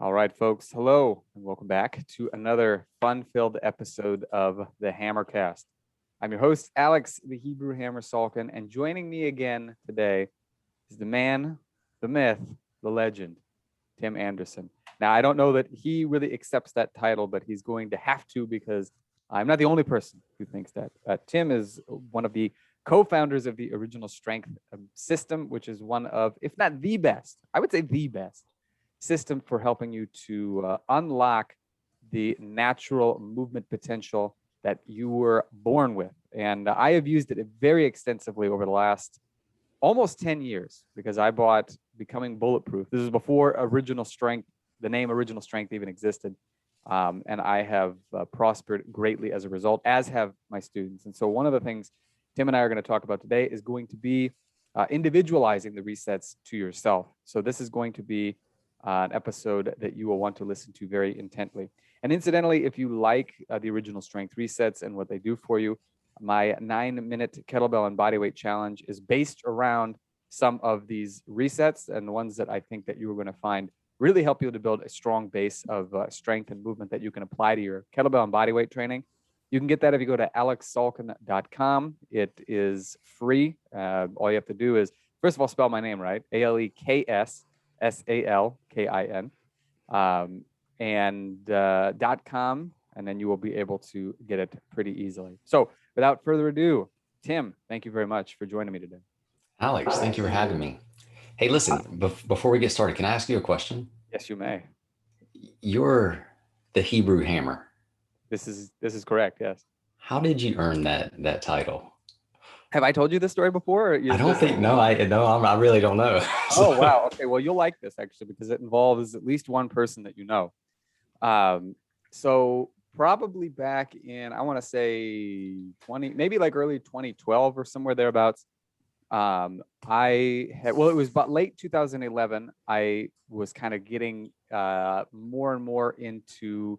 All right, folks. Hello, and welcome back to another fun-filled episode of the Hammercast. I'm your host, Alex, the Hebrew Hammer Salkin, and joining me again today is the man, the myth, the legend, Tim Anderson. Now, I don't know that he really accepts that title, but he's going to have to because I'm not the only person who thinks that. Tim is one of the co-founders of the Original Strength system, which is one of, if not the best, I would say the best system for helping you to unlock the natural movement potential that you were born with. And I have used it very extensively over the last almost 10 years because I bought Becoming Bulletproof. This is before Original Strength, the name Original Strength even existed. And I have prospered greatly as a result, as have my students. And so one of the things Tim and I are going to talk about today is going to be individualizing the resets to yourself. So this is going to be an episode that you will want to listen to very intently. And incidentally, if you like the Original Strength resets and what they do for you, my 9-minute kettlebell and bodyweight challenge is based around some of these resets and the ones that I think that you are going to find really help you to build a strong base of strength and movement that you can apply to your kettlebell and bodyweight training. You can get that if you go to alexsalkin.com. It is free. All you have to do is, first of all, spell my name right, ALEKSSALKIN, and .com, and then you will be able to get it pretty easily. So without further ado, Tim, thank you very much for joining me today. Alex, thank you for having me. Hey, listen, before we get started, can I ask you a question? Yes, you may. You're the Hebrew Hammer. This is correct, yes. How did you earn that title? Have I told you this story before? I don't think, no, I really don't know. Oh, wow. Okay, well, you'll like this actually because it involves at least one person that you know. So probably back in, I want to say maybe like early 2012 or somewhere thereabouts. It was about late 2011. I was kind of getting more and more into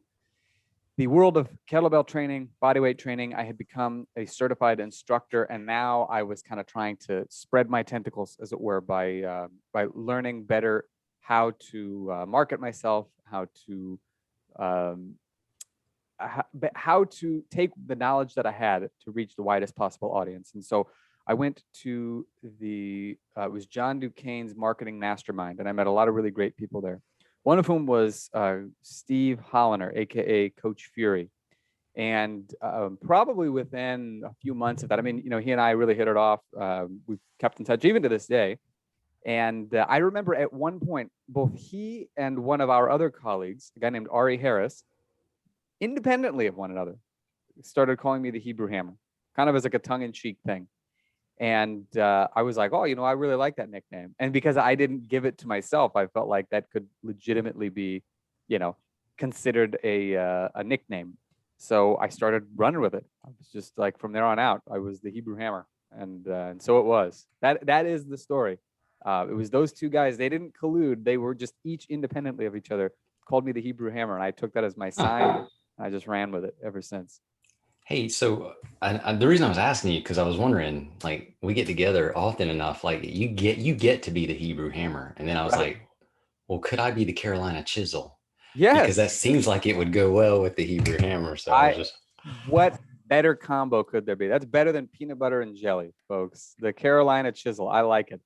the world of kettlebell training, bodyweight training. I had become a certified instructor, and now I was kind of trying to spread my tentacles, as it were, by learning better how to market myself, how to take the knowledge that I had to reach the widest possible audience. And so I went to it was John Duquesne's marketing mastermind, and I met a lot of really great people there. One of whom was Steve Holliner, AKA Coach Fury. And probably within a few months of that, I mean, he and I really hit it off. We've kept in touch even to this day. And I remember at one point, both he and one of our other colleagues, a guy named Ari Harris, independently of one another, started calling me the Hebrew Hammer, kind of as like a tongue-in-cheek thing. And I was like, oh, I really like that nickname. And because I didn't give it to myself, I felt like that could legitimately be, considered a nickname. So I started running with it. I was just like, from there on out, I was the Hebrew Hammer. And so it was. That is the story. It was those two guys. They didn't collude. They were just each independently of each other, called me the Hebrew Hammer. And I took that as my sign. I just ran with it ever since. Hey, so the reason I was asking you, because I was wondering, like, we get together often enough, like you get to be the Hebrew Hammer. And then I was like, well, could I be the Carolina Chisel? Because that Yes. seems like it would go well with the Hebrew Hammer. So I was just, What better combo could there be? That's better than peanut butter and jelly, folks. The Carolina Chisel. I like it.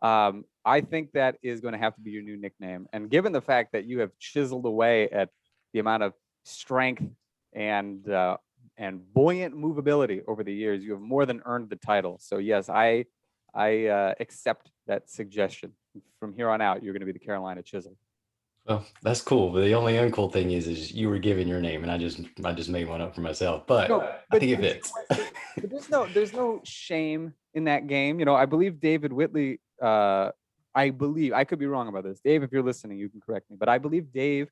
I think that is going to have to be your new nickname. And given the fact that you have chiseled away at the amount of strength and buoyant movability over the years, you have more than earned the title. So yes, I accept that suggestion. From here on out, you're going to be the Carolina Chisel. well, that's cool. But the only uncool thing is you were given your name, and I just made one up for myself. But I think it fits. But there's no shame in that game. I believe David Whitley. I could be wrong about this. Dave, if you're listening, you can correct me. But I believe Dave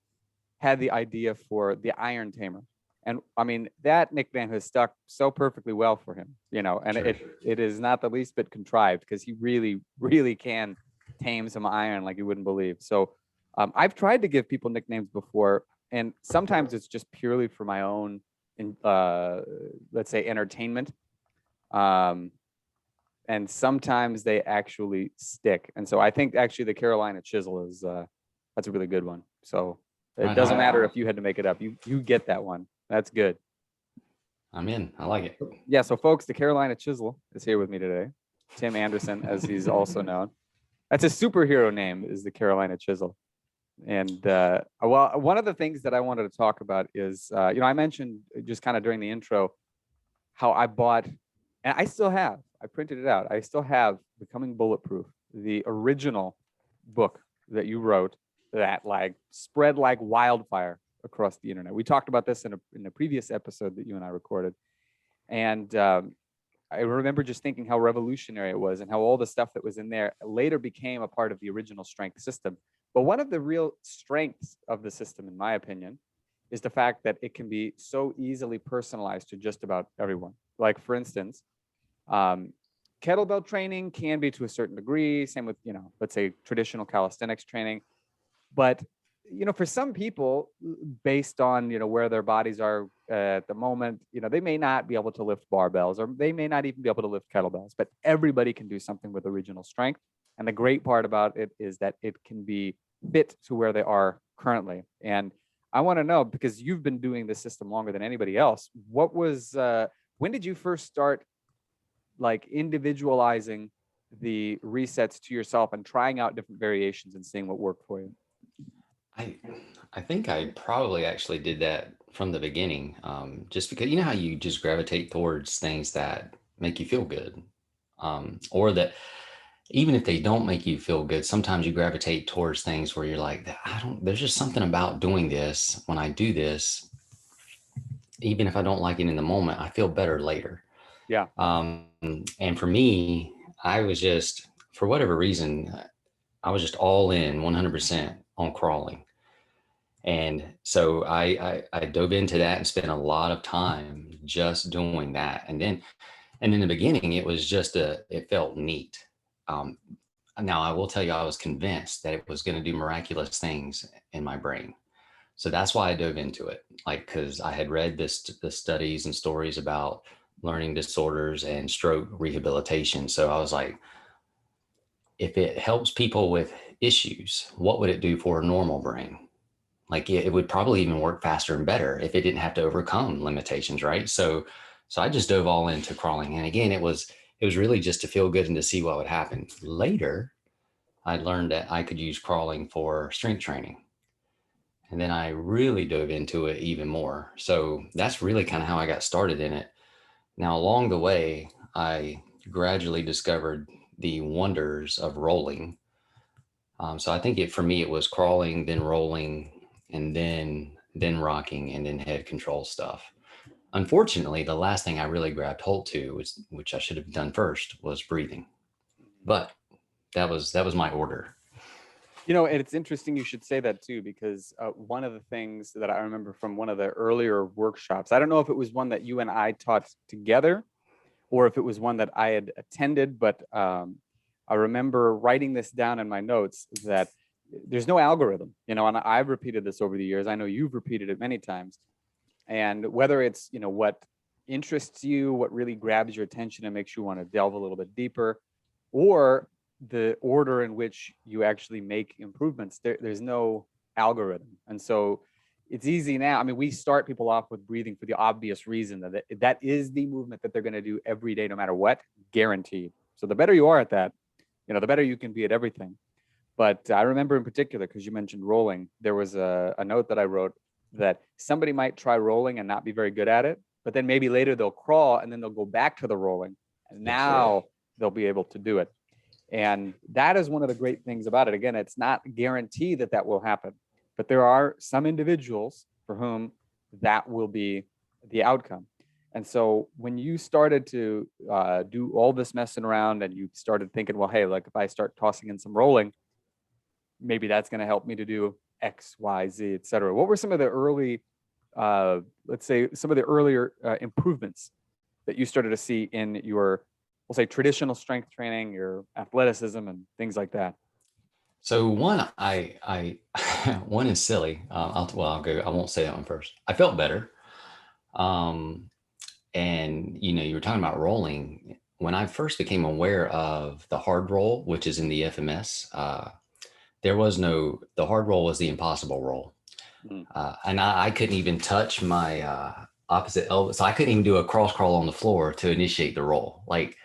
had the idea for the Iron Tamer. And I mean, that nickname has stuck so perfectly well for him, and Sure. it is not the least bit contrived because he really, really can tame some iron like you wouldn't believe. So I've tried to give people nicknames before, and sometimes it's just purely for my own, let's say, entertainment. And sometimes they actually stick. And so I think actually the Carolina Chisel is, that's a really good one. So It doesn't matter if you had to make it up. You get that one. That's good. I'm in. I like it. Yeah. So, folks, the Carolina Chisel is here with me today. Tim Anderson, as he's also known. That's his superhero name, is the Carolina Chisel. And well, one of the things that I wanted to talk about is, I mentioned just kind of during the intro how I bought, and I still have, I printed it out. I still have Becoming Bulletproof, the original book that you wrote that like spread like wildfire across the internet. We talked about this in a previous episode that you and I recorded. And I remember just thinking how revolutionary it was and how all the stuff that was in there later became a part of the original strength system. But one of the real strengths of the system, in my opinion, is the fact that it can be so easily personalized to just about everyone. Like, for instance, kettlebell training can be to a certain degree, same with, let's say traditional calisthenics training. But, for some people, based on, where their bodies are at the moment, they may not be able to lift barbells, or they may not even be able to lift kettlebells, but everybody can do something with original strength. And the great part about it is that it can be fit to where they are currently. And I want to know, because you've been doing this system longer than anybody else, when did you first start like individualizing the resets to yourself and trying out different variations and seeing what worked for you? I think I probably actually did that from the beginning, just because you know how you just gravitate towards things that make you feel good, or that even if they don't make you feel good, sometimes you gravitate towards things where you're like, there's just something about doing this. When I do this, even if I don't like it in the moment, I feel better later. Yeah. And for me, I was just, for whatever reason, I was just all in 100% on crawling. And so I dove into that and spent a lot of time just doing that. And in the beginning, it was just it felt neat. Um, Now I will tell you, I was convinced that it was going to do miraculous things in my brain. So that's why I dove into it. Like, cause I had read the studies and stories about learning disorders and stroke rehabilitation. So I was like, if it helps people with issues, what would it do for a normal brain? Like it would probably even work faster and better if it didn't have to overcome limitations, right? So I just dove all into crawling. And again, it was really just to feel good and to see what would happen. Later, I learned that I could use crawling for strength training. And then I really dove into it even more. So that's really kind of how I got started in it. Now, along the way, I gradually discovered the wonders of rolling. So I think for me, it was crawling, then rolling, and then rocking, and then head control stuff. Unfortunately, the last thing I really grabbed hold to, which I should have done first, was breathing. But that was my order. And it's interesting you should say that too, because one of the things that I remember from one of the earlier workshops, I don't know if it was one that you and I taught together or if it was one that I had attended, but I remember writing this down in my notes that there's no algorithm, and I've repeated this over the years. I know you've repeated it many times. And whether it's, what interests you, what really grabs your attention and makes you want to delve a little bit deeper, or the order in which you actually make improvements, there's no algorithm. And so it's easy now. I mean, we start people off with breathing for the obvious reason that that is the movement that they're going to do every day, no matter what, guaranteed. So the better you are at that, the better you can be at everything. But I remember in particular, because you mentioned rolling, there was a note that I wrote that somebody might try rolling and not be very good at it, but then maybe later they'll crawl and then they'll go back to the rolling, and now they'll be able to do it. And that is one of the great things about it. Again, it's not guaranteed that that will happen, but there are some individuals for whom that will be the outcome. And so when you started to do all this messing around and you started thinking, well, hey, like if I start tossing in some rolling, maybe that's going to help me to do X, Y, Z, et cetera. What were some of the early, let's say, some of the earlier improvements that you started to see in your, we'll say, traditional strength training, your athleticism, and things like that? So one, one is silly. I'll go. I won't say that one first. I felt better. And you were talking about rolling. When I first became aware of the hard roll, which is in the FMS, the hard roll was the impossible roll. Mm. And I couldn't even touch my opposite elbow. So I couldn't even do a cross crawl on the floor to initiate the roll. Like,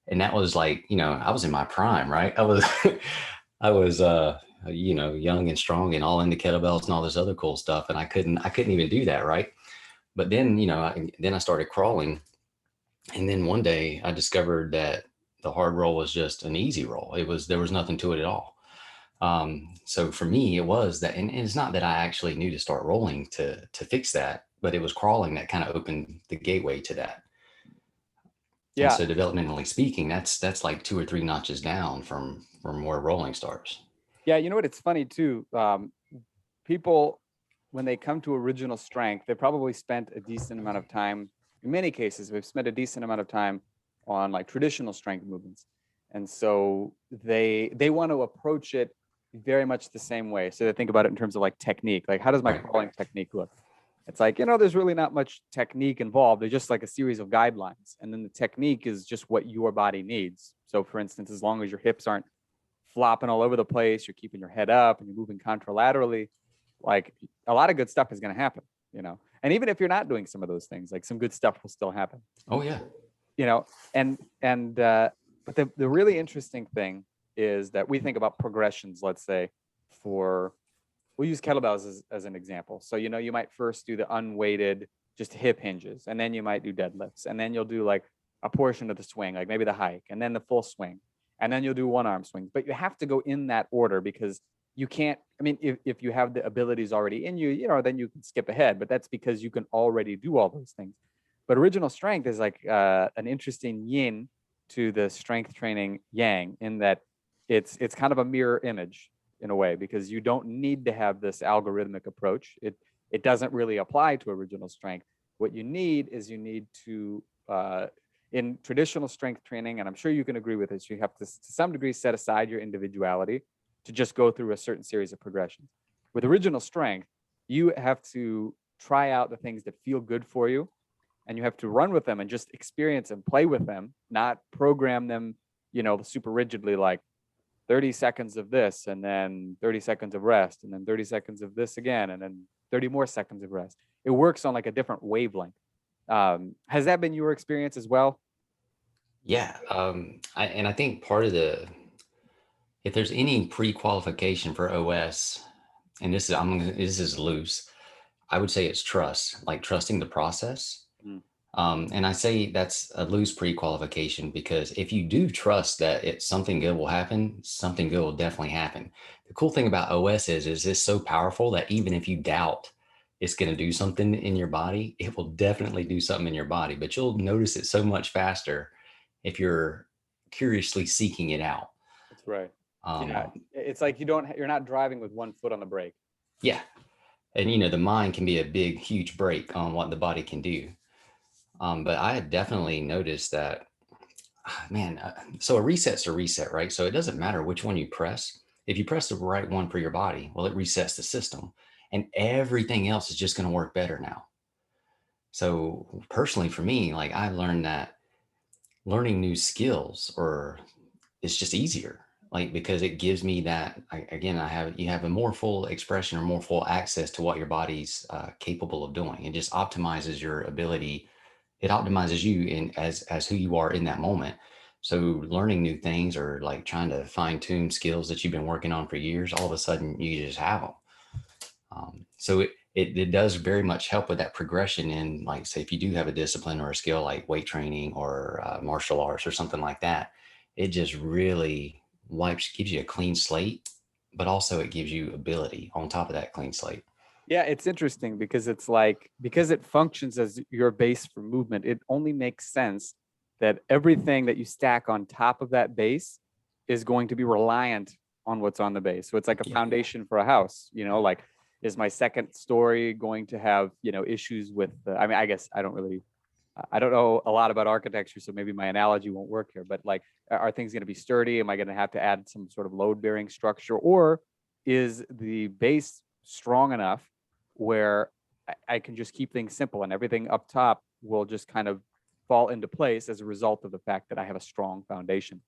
and that was like, I was in my prime, right? I was, I was, young and strong and all into kettlebells and all this other cool stuff. And I couldn't even do that. Right. But then, then I started crawling. And then one day I discovered that the hard roll was just an easy roll. There was nothing to it at all. So for me, it was that, and it's not that I actually knew to start rolling to fix that, but it was crawling that kind of opened the gateway to that. And Yeah. so developmentally speaking, that's like 2 or 3 notches down from where rolling starts. Yeah. You know what? It's funny too. People, when they come to original strength, they probably spent a decent amount of time. In many cases, we've spent a decent amount of time on like traditional strength movements. And so they want to approach it very much the same way. So they think about it in terms of like technique. Like, how does my Right. crawling technique look? It's like, there's really not much technique involved. There's just like a series of guidelines. And then the technique is just what your body needs. So for instance, as long as your hips aren't flopping all over the place, you're keeping your head up and you're moving contralaterally, like a lot of good stuff is going to happen. And even if you're not doing some of those things, like some good stuff will still happen. Oh yeah. But the really interesting thing is that we think about progressions, let's say, we'll use kettlebells as an example. So, you might first do the unweighted, just hip hinges, and then you might do deadlifts, and then you'll do like a portion of the swing, like maybe the hike, and then the full swing, and then you'll do one arm swings. But you have to go in that order because you can't, if you have the abilities already in you, then you can skip ahead, but that's because you can already do all those things. But original strength is like an interesting yin to the strength training yang, in that it's kind of a mirror image in a way, because you don't need to have this algorithmic approach. It doesn't really apply to original strength. What you need is to in traditional strength training, and I'm sure you can agree with this, you have to some degree set aside your individuality to just go through a certain series of progressions. With original strength, you have to try out the things that feel good for you, and you have to run with them and just experience and play with them, not program them, super rigidly, like 30 seconds of this, and then 30 seconds of rest, and then 30 seconds of this again, and then 30 more seconds of rest. It works on like a different wavelength. Has that been your experience as well? Yeah. I think part of if there's any pre-qualification for OS, and this is loose, I would say it's trust, like trusting the process. Mm. And I say that's a loose pre-qualification because if you do trust that something good will happen, something good will definitely happen. The cool thing about OS is it's so powerful that even if you doubt it's going to do something in your body, it will definitely do something in your body, but you'll notice it so much faster if you're curiously seeking it out. That's right. Yeah, Um, it's like you're not driving with one foot on the brake. yeah. And, the mind can be a big, huge brake on what the body can do. But I had definitely noticed that, man, so a reset's a reset, right? So it doesn't matter which one you press. If you press the right one for your body, well, it resets the system and everything else is just going to work better now. So personally for me, like I learned that learning new skills or it's just easier, like because it gives me that again you have a more full expression or more full access to what your body's capable of doing. It just optimizes your ability. It optimizes you in as who you are in that moment. So learning new things or like trying to fine tune skills that you've been working on for years, all of a sudden you just have them. So it does very much help with that progression in, like, say, if you do have a discipline or a skill like weight training or martial arts or something like that, it just really gives you a clean slate, but also it gives you ability on top of that clean slate. Yeah, it's interesting because it's like, because it functions as your base for movement, it only makes sense that everything that you stack on top of that base is going to be reliant on what's on the base. So it's like a foundation for a house, like, is my second story going to have, issues with, I guess I don't know a lot about architecture, so maybe my analogy won't work here, but like, are things going to be sturdy? Am I going to have to add some sort of load bearing structure, or is the base strong enough where I can just keep things simple and everything up top will just kind of fall into place as a result of the fact that I have a strong foundation?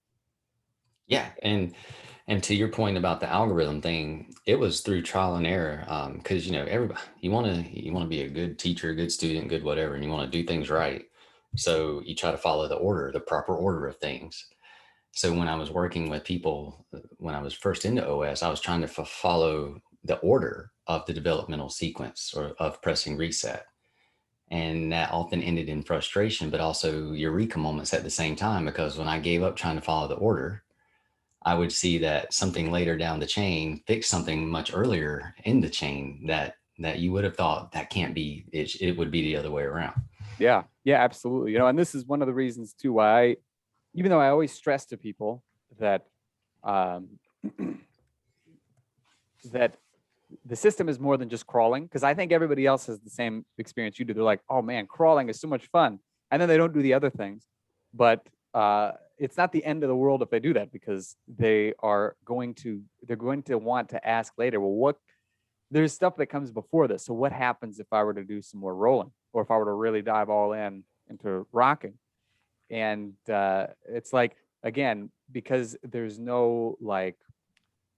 Yeah. And to your point about the algorithm thing, it was through trial and error. Because everybody, you want to be a good teacher, a good student, good whatever, and you want to do things right. So you try to follow the proper order of things. So when I was working with people, when I was first into OS, I was trying to follow the order of the developmental sequence or of pressing reset. And that often ended in frustration, but also eureka moments at the same time, because when I gave up trying to follow the order, I would see that something later down the chain fixed something much earlier in the chain that you would have thought that can't be, it would be the other way around. Yeah, yeah, absolutely. And this is one of the reasons too why even though I always stress to people that um, that the system is more than just crawling, because I think everybody else has the same experience you do. They're like, oh man, crawling is so much fun. And then they don't do the other things. But it's not the end of the world if they do that, because they're going to want to ask later, well, there's stuff that comes before this. So what happens if I were to do some more rolling, or if I were to really dive all in into rocking? And it's like, again, because there's no like,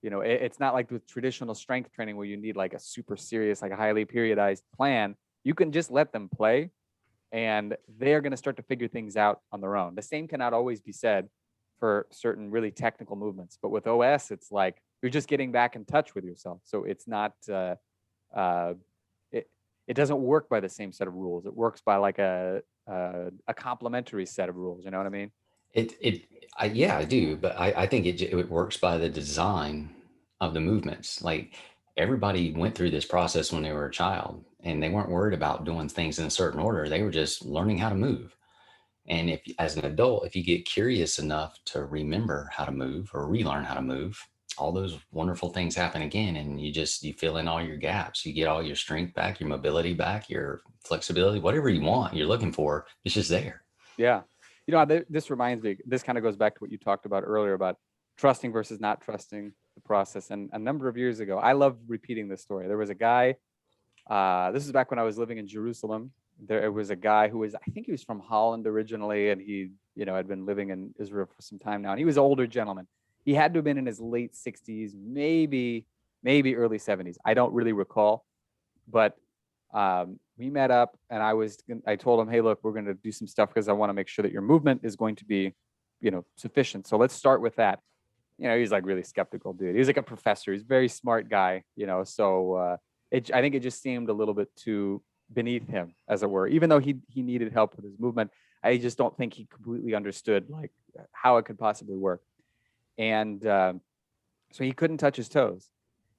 it's not like with traditional strength training where you need like a super serious, like a highly periodized plan. You can just let them play, and they're going to start to figure things out on their own. The same cannot always be said for certain really technical movements, but with OS, it's like you're just getting back in touch with yourself. So it's not, uh, it doesn't work by the same set of rules. It works by like a complementary set of rules. You know what I mean? Yeah, I do, but I think it works by the design of the movements. Like everybody went through this process when they were a child, and they weren't worried about doing things in a certain order. They were just learning how to move. And if, as an adult, if you get curious enough to remember how to move or relearn how to move, all those wonderful things happen again, and you fill in all your gaps. You get all your strength back, your mobility back, your flexibility, whatever you want, you're looking for, it's just there. Yeah. This reminds me, this kind of goes back to what you talked about earlier about trusting versus not trusting the process. And a number of years ago, I love repeating this story. There was a guy, this is back when I was living in Jerusalem. There was a guy who was, I think he was from Holland originally, and he, had been living in Israel for some time now. And he was an older gentleman. He had to have been in his late 60s, maybe early 70s. I don't really recall, but we met up, and I told him, hey, look, we're going to do some stuff because I want to make sure that your movement is going to be, sufficient. So let's start with that. He's like really skeptical dude. He's like a professor. He's a very smart guy, so I think it just seemed a little bit too beneath him, as it were, even though he needed help with his movement. I just don't think he completely understood like how it could possibly work. And so he couldn't touch his toes.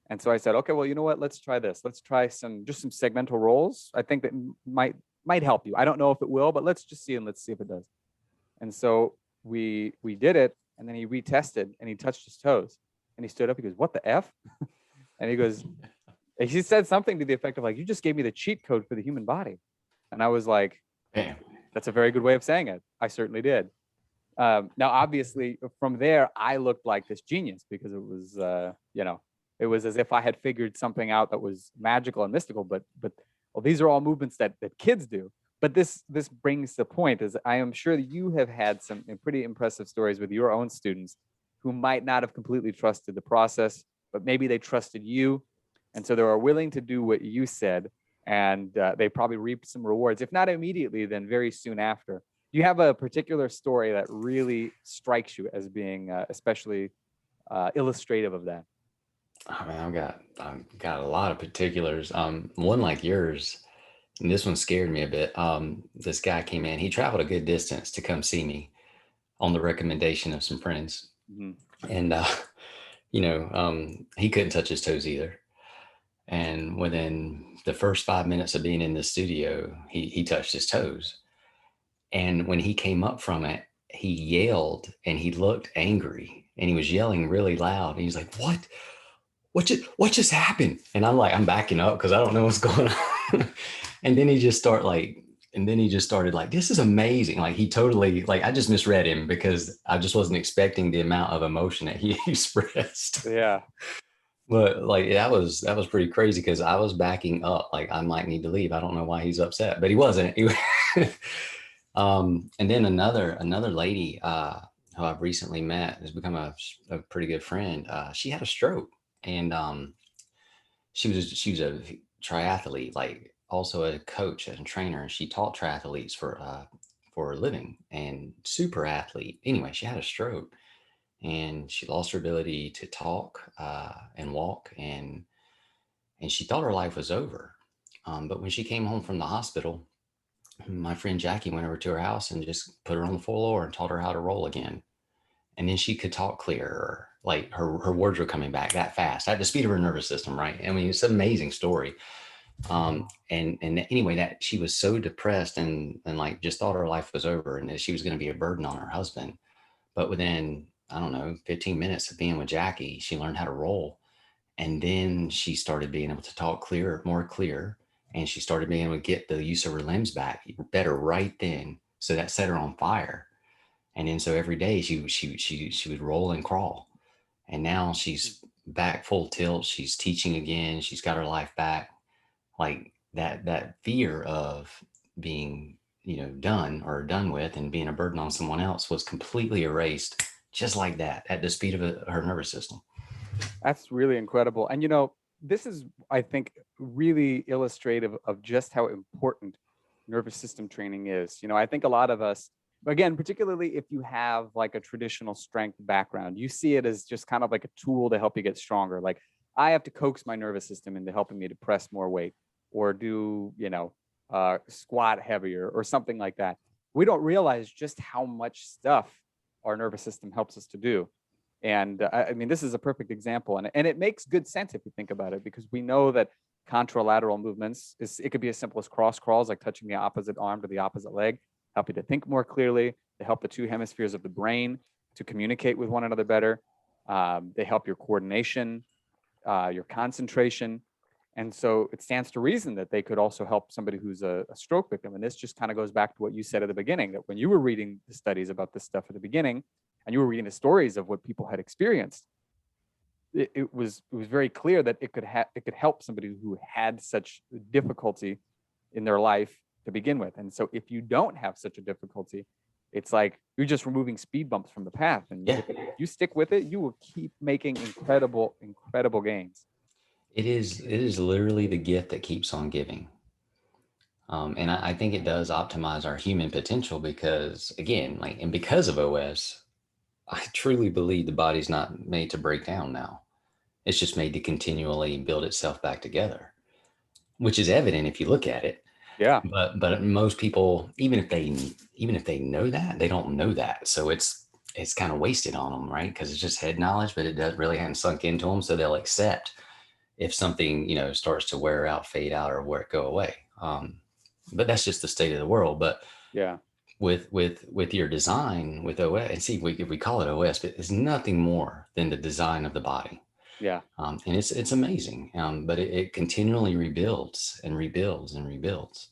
And so I said, okay, well, you know what? Let's try this. Let's try some segmental rolls. I think that might help you. I don't know if it will, but let's just see, and let's see if it does. And so we did it, and then he retested, and he touched his toes, and he stood up. He goes, "What the F?" And he said something to the effect of like, "You just gave me the cheat code for the human body." And I was like, Bam. "That's a very good way of saying it." I certainly did. Now, obviously, from there, I looked like this genius because it was, it was as if I had figured something out that was magical and mystical. But well, these are all movements that kids do. But this brings the point is I am sure that you have had some pretty impressive stories with your own students who might not have completely trusted the process, but maybe they trusted you, and so they were willing to do what you said, and they probably reaped some rewards, if not immediately, then very soon after. Do you have a particular story that really strikes you as being especially illustrative of that? I mean, I've got a lot of particulars. One like yours, and this one scared me a bit. This guy came in. He traveled a good distance to come see me on the recommendation of some friends, Mhm. and he couldn't touch his toes either. And within the first 5 minutes of being in the studio, he touched his toes. And when he came up from it, he yelled and he looked angry and he was yelling really loud. And he's like, "What? What just happened?" And I'm backing up because I don't know what's going on. And then he just started like, "This is amazing." Like he totally, like I just misread him because I just wasn't expecting the amount of emotion that he expressed. Yeah. But like that was pretty crazy because I was backing up, like I might need to leave. I don't know why he's upset, but he wasn't. And then another lady, who I've recently met, has become a pretty good friend. She had a stroke, and she was a triathlete, like also a coach and a trainer, and she taught triathletes for a living and super athlete. Anyway, she had a stroke, and she lost her ability to talk and walk, and she thought her life was over. But when she came home from the hospital, my friend Jackie went over to her house and just put her on the floor and taught her how to roll again. And then she could talk clearer. Like her words were coming back that fast at the speed of her nervous system, right? I mean, it's an amazing story. And anyway, that she was so depressed and like just thought her life was over and that she was going to be a burden on her husband. But within, I don't know, 15 minutes of being with Jackie, she learned how to roll. And then she started being able to talk clear, more clear. And she started being able to get the use of her limbs back better right then. So that set her on fire. And then so every day she would roll and crawl. And now she's back full tilt. She's teaching again. She's got her life back. Like that fear of being, done or done with and being a burden on someone else was completely erased just like that at the speed of her nervous system. That's really incredible. And this is, I think, really illustrative of just how important nervous system training is. I think a lot of us, again, particularly if you have like a traditional strength background, you see it as just kind of like a tool to help you get stronger. Like I have to coax my nervous system into helping me to press more weight or do, squat heavier or something like that. We don't realize just how much stuff our nervous system helps us to do. And I mean, this is a perfect example. And it makes good sense if you think about it, because we know that contralateral movements, it could be as simple as cross crawls, like touching the opposite arm to the opposite leg, help you to think more clearly. They help the two hemispheres of the brain to communicate with one another better. They help your coordination, your concentration. And so it stands to reason that they could also help somebody who's a stroke victim. And this just kind of goes back to what you said at the beginning, that when you were reading the studies about this stuff at the beginning, and you were reading the stories of what people had experienced, it was very clear that it could help somebody who had such difficulty in their life to begin with. And so if you don't have such a difficulty, it's like you're just removing speed bumps from the path. And Yeah, if you stick with it, you will keep making incredible, incredible gains. it is literally the gift that keeps on giving. And I think it does optimize our human potential because, again, like, and because of OS, I truly believe the body's not made to break down now. It's just made to continually build itself back together, which is evident if you look at it. Yeah. But most people, even if they know that, they don't know that. So it's kind of wasted on them, right? Because it's just head knowledge, but it does really hadn't sunk into them. So they'll accept if something starts to wear out, fade out, or where it go away. But that's just the state of the world. But Yeah. with your design with OS, and see, if we call it OS, but it's nothing more than the design of the body. Yeah. And it's amazing. But it continually rebuilds and rebuilds and rebuilds.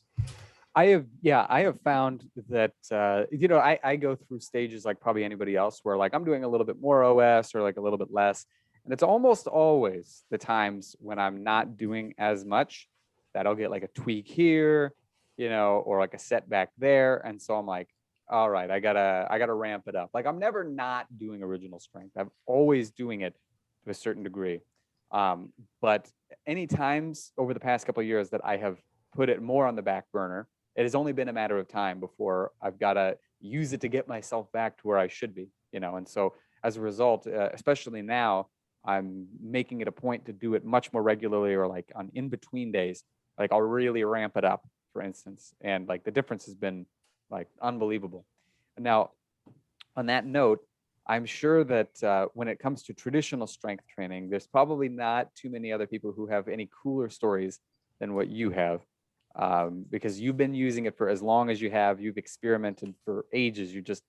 I have found that I go through stages like probably anybody else where like I'm doing a little bit more OS or like a little bit less. And it's almost always the times when I'm not doing as much that I'll get like a tweak here, or like a setback there. And so I'm like, all right, I gotta ramp it up. Like I'm never not doing original strength. I'm always doing it to a certain degree. But any times over the past couple of years that I have put it more on the back burner, it has only been a matter of time before I've got to use it to get myself back to where I should be, And so as a result, especially now, I'm making it a point to do it much more regularly, or like on in between days, like I'll really ramp it up, for instance. And like the difference has been like unbelievable. Now, on that note, I'm sure that when it comes to traditional strength training, there's probably not too many other people who have any cooler stories than what you have, because you've been using it for as long as you have. You've experimented for ages. You just,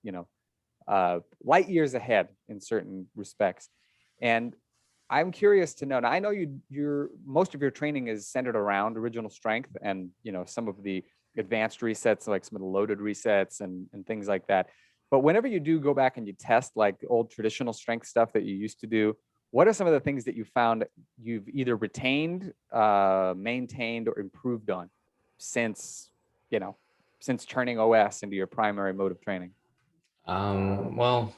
light years ahead in certain respects. And I'm curious to know. Now, I know your most of your training is centered around original strength and some of the advanced resets, like some of the loaded resets and things like that. But whenever you do go back and you test like the old traditional strength stuff that you used to do, what are some of the things that you found you've either retained, maintained, or improved on since since turning OS into your primary mode of training? Well,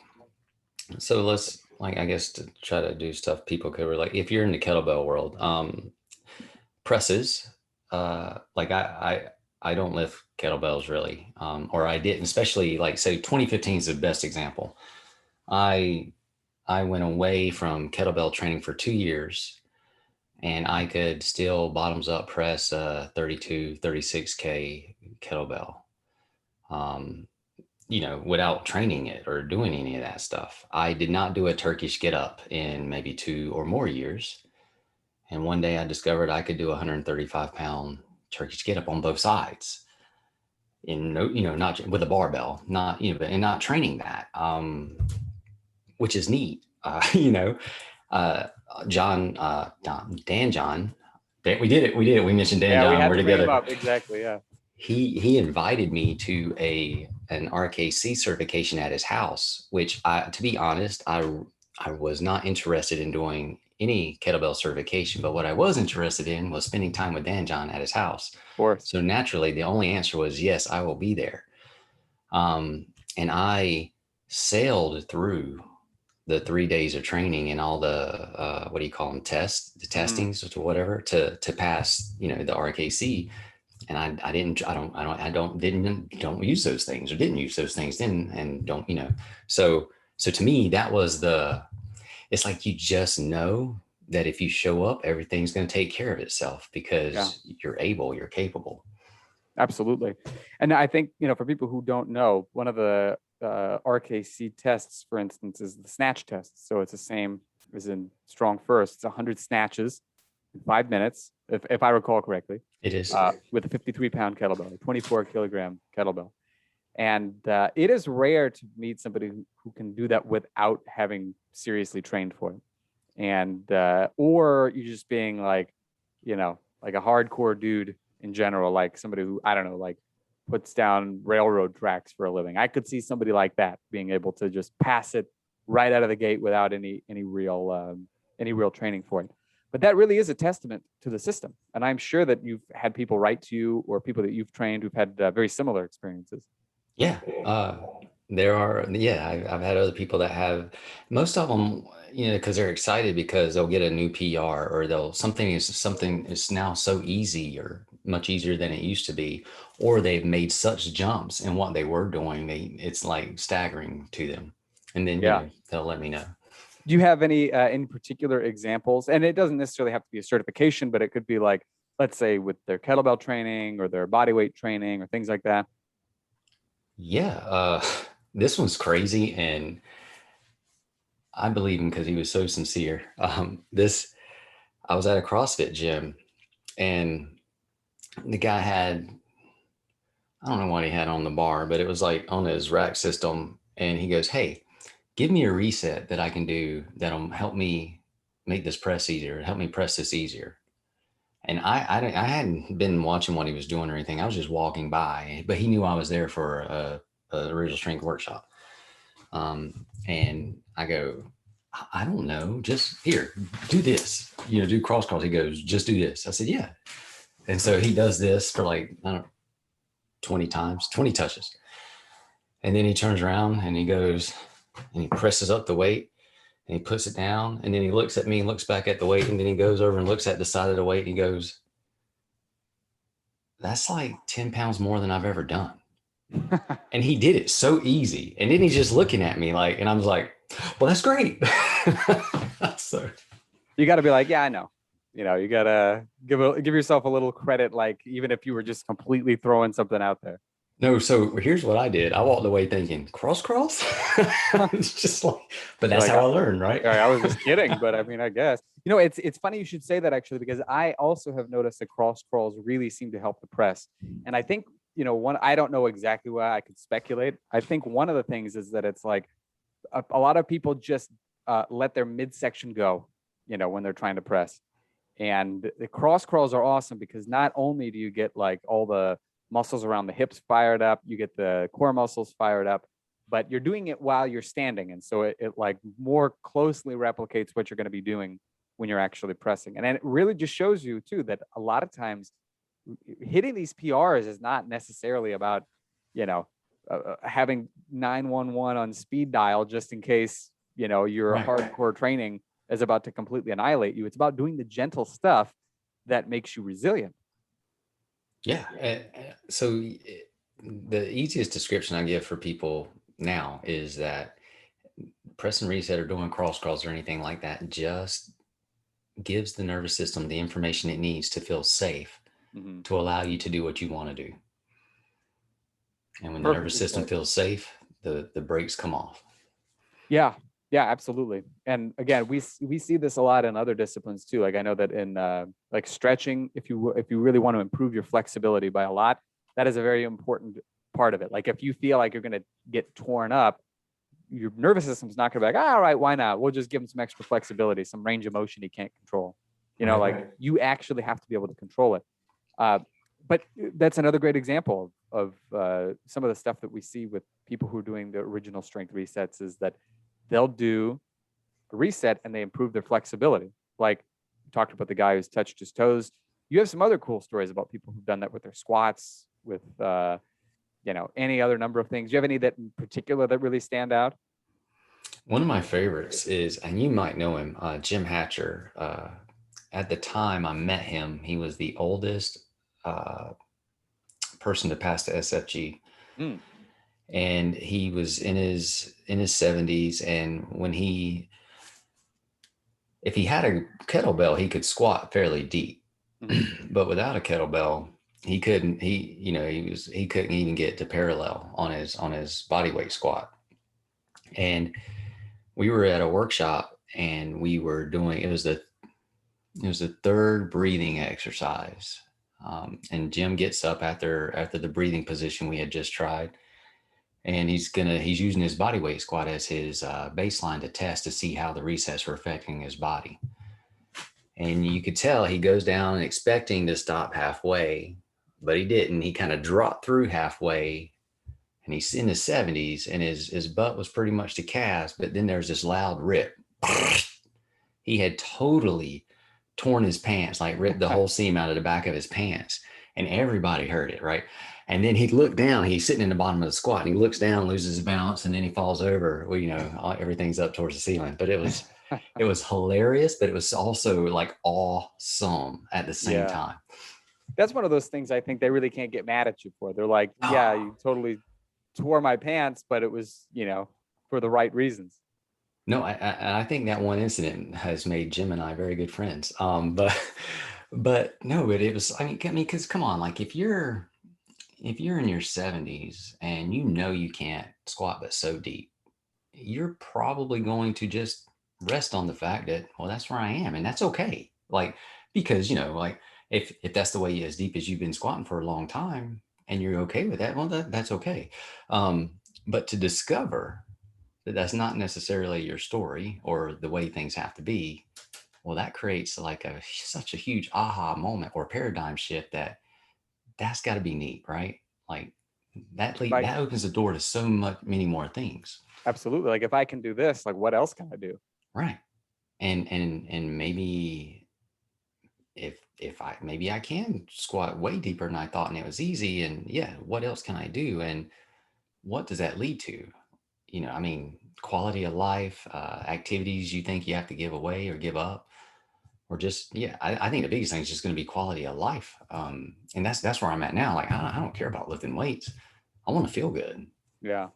So let's like, I guess to try to do stuff people could relate. If you're in the kettlebell world, presses, like I don't lift kettlebells really, or I didn't, especially like, say 2015 is the best example. I I went away from kettlebell training for 2 years, and I could still bottoms up press 32, 36K kettlebell, um, without training it or doing any of that stuff. I did not do a Turkish get up in maybe 2 or more years. And one day I discovered I could do a 135-pound Turkish get up on both sides in no, not with a barbell, not, and not training that, which is neat. Uh, John, Dan John, we did it. We did it. We mentioned Dan Yeah, we John. had We're to bring him together. up. Exactly. Yeah. He invited me to an RKC certification at his house, which to be honest, I was not interested in doing any kettlebell certification, but what I was interested in was spending time with Dan John at his house. Of course. So naturally, the only answer was yes, I will be there. And I sailed through the 3 days of training and all the what do you call them, the testings or whatever to pass the RKC. And I don't use those things, or didn't use those things then, and don't, so to me that was it's like, you just know that if you show up, everything's going to take care of itself because you're capable. Absolutely. And I think, for people who don't know, one of the RKC tests, for instance, is the snatch test. So it's the same as in strong first. It's 100 snatches in 5 minutes, if I recall correctly. It is. With a 53-pound kettlebell, a 24-kilogram kettlebell. And it is rare to meet somebody who can do that without having seriously trained for it. And or you just being like, like a hardcore dude in general, like somebody who, I don't know, like puts down railroad tracks for a living. I could see somebody like that being able to just pass it right out of the gate without any real training for it. But that really is a testament to the system. And I'm sure that you've had people write to you, or people that you've trained who've had very similar experiences. Yeah. There are, yeah, I've had other people that have, most of them, because they're excited because they'll get a new PR, or something is now so easy, or much easier than it used to be, or they've made such jumps in what they were doing. It's like staggering to them. And then, they'll let me know. Do you have any particular examples? And it doesn't necessarily have to be a certification, but it could be like, let's say with their kettlebell training or their body weight training or things like that. Yeah. This one's crazy. And I believe him because he was so sincere. I was at a CrossFit gym, and the guy had, I don't know what he had on the bar, but it was like on his rack system. And he goes, "Hey, give me a reset that I can do that'll help me make this press easier, help me press this easier." And I hadn't been watching what he was doing or anything. I was just walking by, but he knew I was there for a original strength workshop. And I go, "I don't know, just here, do this, do cross crawls." He goes, "Just do this." I said, "Yeah." And so he does this for like, I don't know, 20 times, 20 touches. And then he turns around and he goes and he presses up the weight and he puts it down. And then he looks at me and looks back at the weight. And then he goes over and looks at the side of the weight. And he goes, "That's like 10 pounds more than I've ever done." And he did it so easy. And then he's just looking at me like, and I was like, "Well, that's great." So you got to be like, "Yeah, I know." You got to give yourself a little credit, like even if you were just completely throwing something out there. No, so here's what I did. I walked away thinking, cross. It's just like, but that's how I learned, right? I was just kidding, but I mean, I guess. It's funny you should say that, actually, because I also have noticed that cross crawls really seem to help the press. And I think, I don't know exactly why, I could speculate. I think one of the things is that it's like a lot of people just let their midsection go, when they're trying to press. And the cross crawls are awesome because not only do you get like all the muscles around the hips fired up, you get the core muscles fired up, but you're doing it while you're standing. And so it like more closely replicates what you're going to be doing when you're actually pressing. And then it really just shows you too, that a lot of times hitting these PRs is not necessarily about, having 911 on speed dial just in case, your Right. hardcore training is about to completely annihilate you. It's about doing the gentle stuff that makes you resilient. Yeah. So the easiest description I give for people now is that pressing reset or doing cross crawls or anything like that just gives the nervous system the information it needs to feel safe Mm-hmm. to allow you to do what you want to do. And when the nervous Perfectly system said. feels safe, the brakes come off. Yeah, absolutely. And again, we see this a lot in other disciplines too. Like I know that in like stretching, if you really want to improve your flexibility by a lot, that is a very important part of it. Like if you feel like you're going to get torn up, your nervous system's not going to be like, all right, why not? We'll just give him some extra flexibility, some range of motion he can't control. Right. You actually have to be able to control it. But that's another great example of some of the stuff that we see with people who are doing the original strength resets is that they'll do a reset and they improve their flexibility. Like we talked about the guy who's touched his toes. You have some other cool stories about people who've done that with their squats, with any other number of things. Do you have any that in particular that really stand out? One of my favorites is, and you might know him, Jim Hatcher. At the time I met him, he was the oldest person to pass the SFG. Mm. And he was in his 70s. And if he had a kettlebell, he could squat fairly deep. Mm-hmm. But without a kettlebell, he couldn't. He couldn't even get to parallel on his body weight squat. And we were at a workshop, and we were doing it was the third breathing exercise. And Jim gets up after the breathing position we had just tried, and he's using his body weight squat as his baseline to test to see how the resets were affecting his body. And you could tell he goes down expecting to stop halfway, but he didn't. He kind of dropped through halfway, and he's in his 70s, and his butt was pretty much to cast. But then there's this loud rip. He had totally torn his pants, like ripped the whole seam out of the back of his pants, and everybody heard it, right? And then he looked down. He's sitting in the bottom of the squat, and he looks down, loses his balance, and then he falls over. Well, everything's up towards the ceiling. But it was hilarious, but it was also like awesome at the same Yeah. time. That's one of those things I think they really can't get mad at you for. They're like, yeah, you totally tore my pants, but it was, for the right reasons. No, I think that one incident has made Jim and I very good friends. But no, but it was. I mean, because come on, like if you're in your 70s and you can't squat but so deep, you're probably going to just rest on the fact that, well, that's where I am, and that's okay. Like because like if that's the way as deep as you've been squatting for a long time and you're okay with that, well, that's okay. But to discover that that's not necessarily your story or the way things have to be, well, that creates like such a huge aha moment or paradigm shift that's got to be neat, right? Like that opens the door to so many more things. Absolutely. Like if I can do this, like what else can I do? Right. And maybe if I can squat way deeper than I thought and it was easy, and yeah, what else can I do? And what does that lead to? I mean, quality of life, activities you think you have to give away or give up, or just, yeah, I think the biggest thing is just going to be quality of life. And that's where I'm at now. Like, I don't care about lifting weights. I want to feel good. Yeah.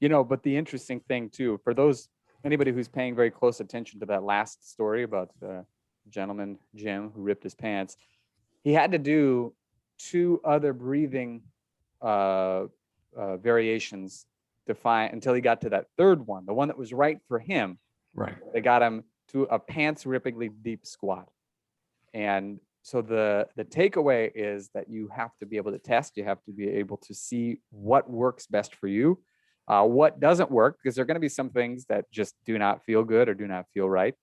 But the interesting thing too, for anybody who's paying very close attention to that last story about the gentleman, Jim, who ripped his pants, he had to do 2 other breathing variations until he got to that third one, the one that was right for him. Right. They got him to a pants rippingly deep squat. And so the takeaway is that you have to be able to test. You have to be able to see what works best for you, what doesn't work, because there are going to be some things that just do not feel good or do not feel right.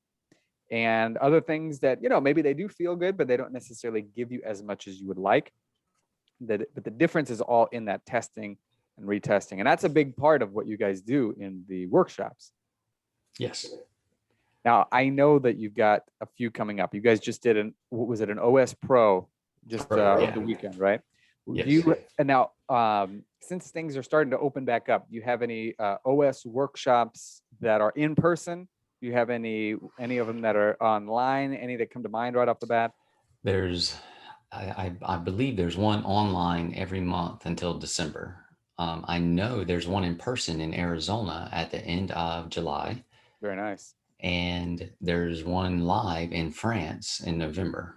And other things that, maybe they do feel good, but they don't necessarily give you as much as you would like. But the difference is all in that testing and retesting. And that's a big part of what you guys do in the workshops. Yes. Now, I know that you've got a few coming up. You guys just did an OS Pro just over the weekend, right? Yes. And now, since things are starting to open back up, do you have any OS workshops that are in person? Do you have any of them that are online? Any that come to mind right off the bat? There's, I believe there's one online every month until December. I know there's one in person in Arizona at the end of July, Very nice. and there's one live in France in November.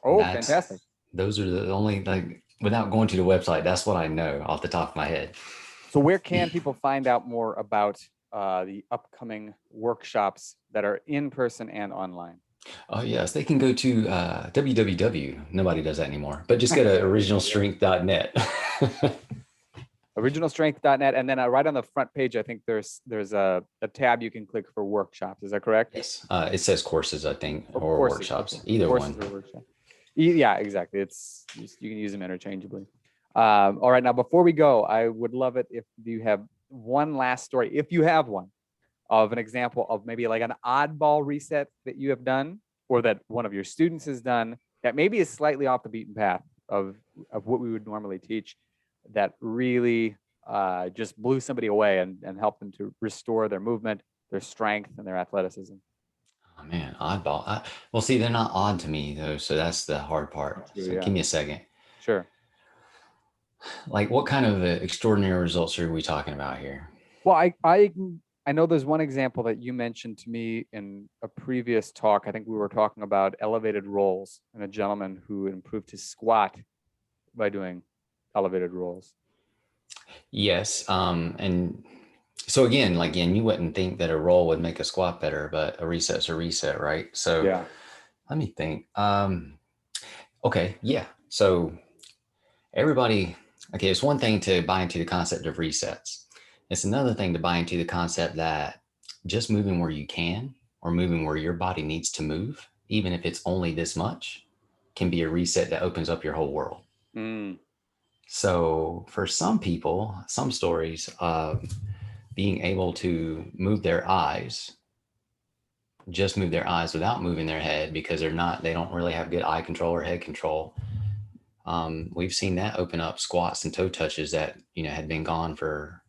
Oh, fantastic. Those are the only, like, without going to the website, that's what I know off the top of my head. So where can people find out more about the upcoming workshops that are in person and online? Oh, yes, they can go to www. Nobody does that anymore, but just go to originalstrength.net. Originalstrength.net, and then right on the front page, I think there's a tab you can click for workshops. Is that correct? Yes, it says courses, I think, or courses, workshops, okay. either Courses one. or workshop. Yeah, exactly. You can use them interchangeably. All right, now before we go, I would love it if you have one last story, if you have one, of an example of maybe like an oddball reset that you have done, or that one of your students has done, that maybe is slightly off the beaten path of what we would normally teach, that really just blew somebody away and helped them to restore their movement, their strength, and their athleticism. Oh man, oddball. Well, see, they're not odd to me though, so that's the hard part. True, So yeah. give me a second. Sure. Like, what kind of extraordinary results are we talking about here? Well, I know there's one example that you mentioned to me in a previous talk. I think we were talking about elevated rolls and a gentleman who improved his squat by doing elevated rolls. Yes, and so again, you wouldn't think that a roll would make a squat better, but a reset's a reset, right? So Yeah. let me think. Okay, yeah. So everybody, okay, it's one thing to buy into the concept of resets. It's another thing to buy into the concept that just moving where you can, or moving where your body needs to move, even if it's only this much, can be a reset that opens up your whole world. Mm. So for some people, some stories, being able to move their eyes, just move their eyes without moving their head because they don't really have good eye control or head control. We've seen that open up squats and toe touches that, had been gone for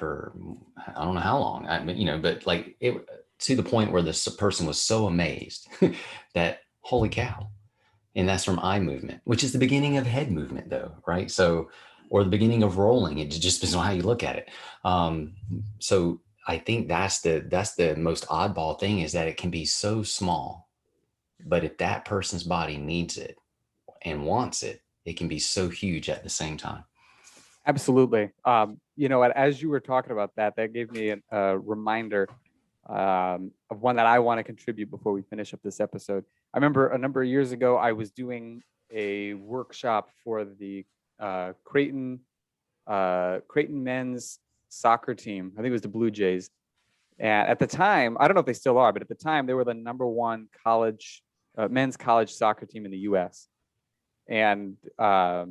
I don't know how long. But like it, to the point where this person was so amazed that, holy cow. And that's from eye movement, which is the beginning of head movement though, right? So, or the beginning of rolling. It just depends on how you look at it. So I think that's the most oddball thing, is that it can be so small, but if that person's body needs it and wants it, it can be so huge at the same time. Absolutely. As you were talking about that gave me a reminder of one that I want to contribute before we finish up this episode. I remember a number of years ago, I was doing a workshop for the Creighton men's soccer team. I think it was the Blue Jays. And at the time, I don't know if they still are, but at the time, they were the number one men's college soccer team in the U.S. And I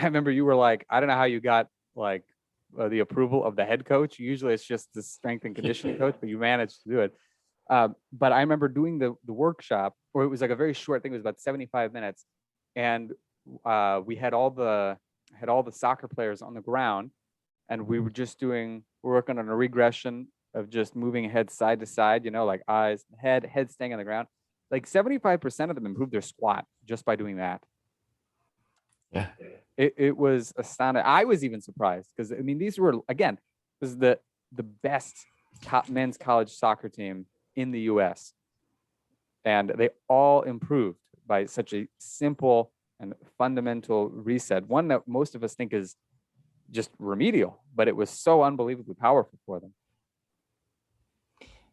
remember you were like, I don't know how you got like the approval of the head coach. Usually it's just the strength and conditioning coach, but you managed to do it. But I remember doing the workshop, or it was like a very short thing. It was about 75 minutes. And we had all the soccer players on the ground, and we were just working on a regression of just moving head side to side, like eyes, head staying on the ground. Like 75% of them improved their squat just by doing that. Yeah. It was astounding. I was even surprised because these were, again, this is the best men's college soccer team in the U.S. And they all improved by such a simple and fundamental reset. One that most of us think is just remedial, but it was so unbelievably powerful for them.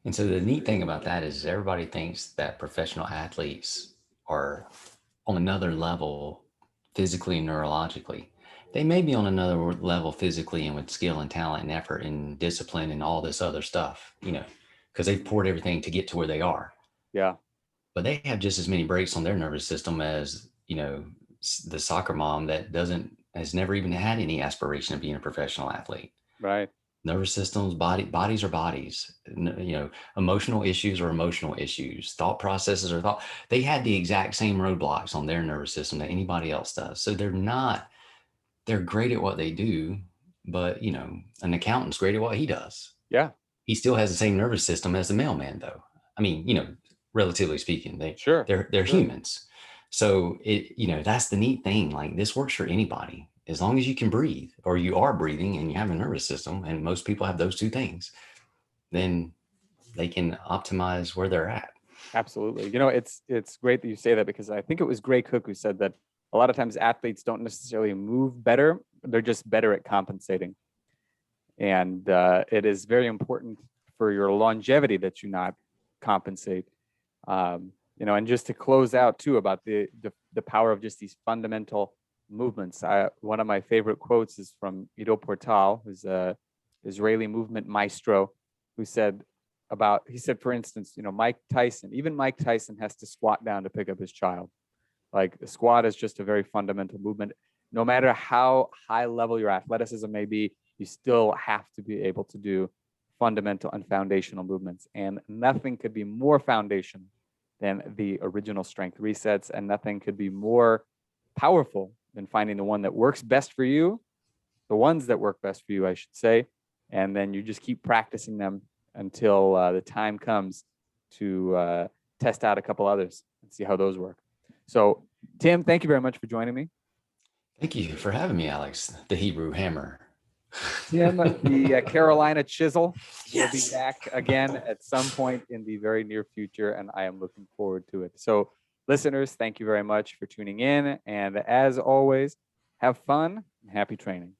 And so the neat thing about that is everybody thinks that professional athletes are on another level physically and neurologically. They may be on another level physically and with skill and talent and effort and discipline and all this other stuff, because they've poured everything to get to where they are. Yeah. But they have just as many brakes on their nervous system as, the soccer mom that has never even had any aspiration of being a professional athlete. Right. Nervous systems, bodies are bodies, emotional issues are emotional issues, thought processes are thought. They had the exact same roadblocks on their nervous system that anybody else does. So they're great at what they do, but an accountant's great at what he does. Yeah. He still has the same nervous system as the mailman, though. I mean, relatively speaking, Sure. they're Sure. humans. So that's the neat thing. Like, this works for anybody as long as you can breathe, or you are breathing and you have a nervous system, and most people have those two things, then they can optimize where they're at. Absolutely. It's great that you say that, because I think it was Gray Cook who said that a lot of times athletes don't necessarily move better. They're just better at compensating. And it is very important for your longevity that you not compensate. And just to close out too about the power of just these fundamental movements. One of my favorite quotes is from Ido Portal, who's a Israeli movement maestro, who said, for instance, Mike Tyson, even Mike Tyson has to squat down to pick up his child. Like, the squat is just a very fundamental movement. No matter how high level your athleticism may be, you still have to be able to do fundamental and foundational movements. And nothing could be more foundational than the original strength resets, and nothing could be more powerful than finding the one that works best for you, the ones that work best for you, I should say. And then you just keep practicing them until the time comes to test out a couple others and see how those work. So, Tim, thank you very much for joining me. Thank you for having me, Alex, the Hebrew Hammer. Tim, the Carolina Chisel, will be Yes. back again at some point in the very near future, and I am looking forward to it. So, listeners, thank you very much for tuning in. And as always, have fun and happy training.